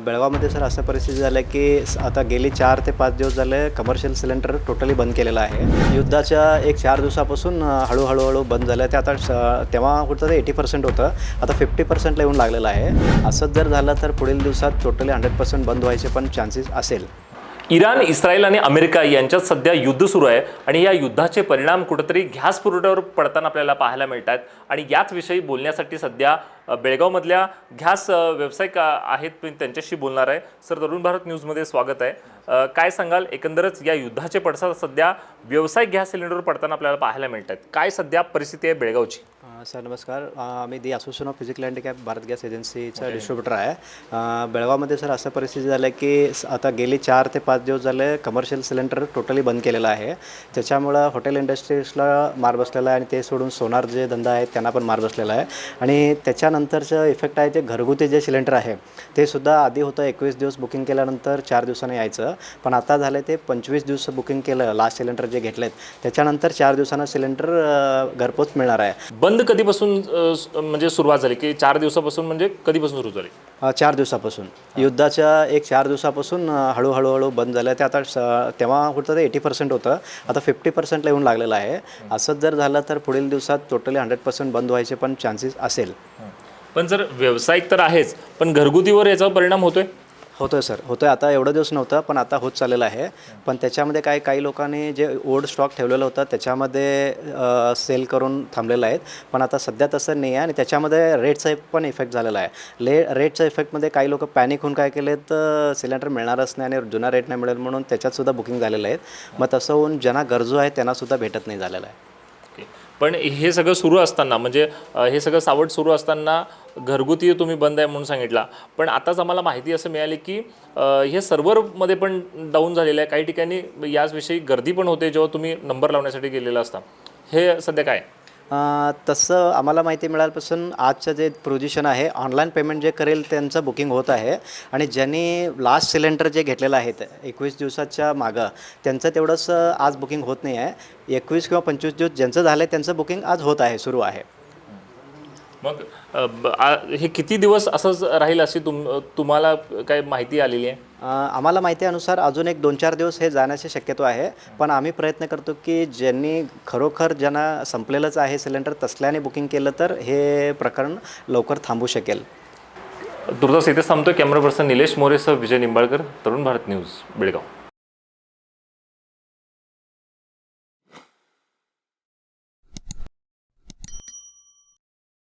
बेळगावमध्ये सर असं परिस्थिती झाली आहे की आता गेली 4 ते 5 दिवस झाले कमर्शियल सिलेंडर टोटली बंद केलेलं आहे. युद्धाच्या एक 4 दिवसापासून हळूहळू बंद झालं. ते आता तेव्हा होतं ते 80% होतं, आता 50%ला येऊन लागलेलं आहे. असंच जर झालं तर पुढील दिवसात टोटली 100% बंद व्हायचे पण चान्सेस असेल. इराण, इस्रायल आणि अमेरिका यांच्यात सध्या युद्ध सुरू आहे आणि या युद्धाचे परिणाम कुठेतरी गॅस पुरवठ्यावर पडताना आपल्याला पाहायला मिळतात. आणि याच विषयी बोलण्यासाठी सध्या बेळगावमधल्या गॅस व्यावसायिक आहेत, मी त्यांच्याशी बोलणार आहे. सर, तरुण भारत न्यूजमध्ये स्वागत आहे. काय सांगाल, एकंदरच या युद्धाचे पडसाद सध्या व्यावसायिक गॅस सिलेंडरवर पडताना आपल्याला पाहायला मिळतात, काय सध्या परिस्थिती आहे बेळगावची? सर नमस्कार. मी the association of physical handicap Bharat gas एजन्सीचा डिस्ट्रीब्युटर आहे. बेळगावमध्ये सर असं परिस्थिती झाली आहे की आता गेली 4 ते 5 दिवस झाले कमर्शियल सिलेंडर टोटली बंद केलेलं आहे. त्याच्यामुळं हॉटेल इंडस्ट्रीजला मार बसलेला आहे आणि ते सोडून सोनार जे धंदा आहेत त्यांना पण मार बसलेला आहे. आणि त्याच्यानंतरचं इफेक्ट आहे ते घरगुती जे सिलेंडर आहे ते सुद्धा आधी होतं 21 दिवस बुकिंग केल्यानंतर 4 दिवसांनी यायचं, पण आता झालं ते 25 दिवस बुकिंग केलं. लास्ट सिलेंडर जे घेतलेत त्याच्यानंतर 4 दिवसांना सिलेंडर घरपोच मिळणार आहे. बंद कधीपासून म्हणजे सुरुवात झाली की 4 दिवसापासून, म्हणजे कधीपासून सुरू झाली? 4 दिवसापासून. युद्धाच्या एक 4 दिवसापासून हळूहळू बंद झालं. ते आता तेव्हा होतं ते 80% होतं, आता 50%ला येऊन लागलेलं आहे. असंच जर झालं तर पुढील दिवसात टोटली 100% बंद व्हायचे पण चान्सेस असेल. पण जर व्यावसायिक तर आहेच, पण घरगुतीवर याचा परिणाम होतोय? होतोय सर, होतोय. आता एवढं दिवस नव्हतं पण आता होत चाललेलं आहे. पण त्याच्यामध्ये काही लोकांनी जे ओल्ड स्टॉक ठेवलेलं होतं त्याच्यामध्ये सेल करून थांबलेलं आहेत. पण आता सध्या तसं नाही आहे आणि त्याच्यामध्ये रेटचा पण इफेक्ट झालेला आहे. रेटच्या इफेक्टमध्ये काही लोक पॅनिक होऊन काय केले तर सिलेंडर मिळणारच नाही आणि जुना रेट नाही मिळेल म्हणून त्याच्यातसुद्धा बुकिंग झालेलं आहे. मग तसं होऊन ज्यांना गरजू आहे त्यांनासुद्धा भेटत नाही झालेलं आहे. पण हे सगळं सुरू असताना, म्हणजे हे सगळं सावट सुरू असताना घरगुती तुम्ही बंद आहे म्हणून सांगितला, पण आताच आम्हाला माहिती असं मिळाली की हे सर्व्हरमध्ये पण डाऊन झालेलं आहे. काही ठिकाणी याचविषयी गर्दी पण होते जेव्हा तुम्ही नंबर लावण्यासाठी गेलेला असता. हे सध्या काय? तसं आम्हाला माहिती मिळाल्यापासून आजचं जे पोझिशन आहे, ऑनलाईन पेमेंट जे करेल त्यांचं बुकिंग होत आहे. आणि ज्यांनी लास्ट सिलेंडर जे घेतलेलं आहे 21 दिवसाच्या मागं त्यांचं तेवढंच आज बुकिंग होत नाही आहे. 21 किंवा 25 दिवस ज्यांचं झालं आहे त्यांचं बुकिंग आज होत आहे, सुरू आहे. मग हे किती दिवस असंच राहील अशी तुम्हाला काय माहिती आलेली आहे? आम्हाला माहितीनुसार अजून एक 2-4 दिवस हे जाण्याची शक्यता आहे. पण आम्ही प्रयत्न करतो की ज्यांनी खरोखर ज्यांना संपलेलंच आहे सिलेंडर तसल्याने बुकिंग केलं तर हे प्रकरण लवकर थांबू शकेल. तुर्तास इथेच थांबतोय. कॅमेरा पर्सन निलेश मोरेसह विजय निंबाळकर, तरुण भारत न्यूज, बेळगाव.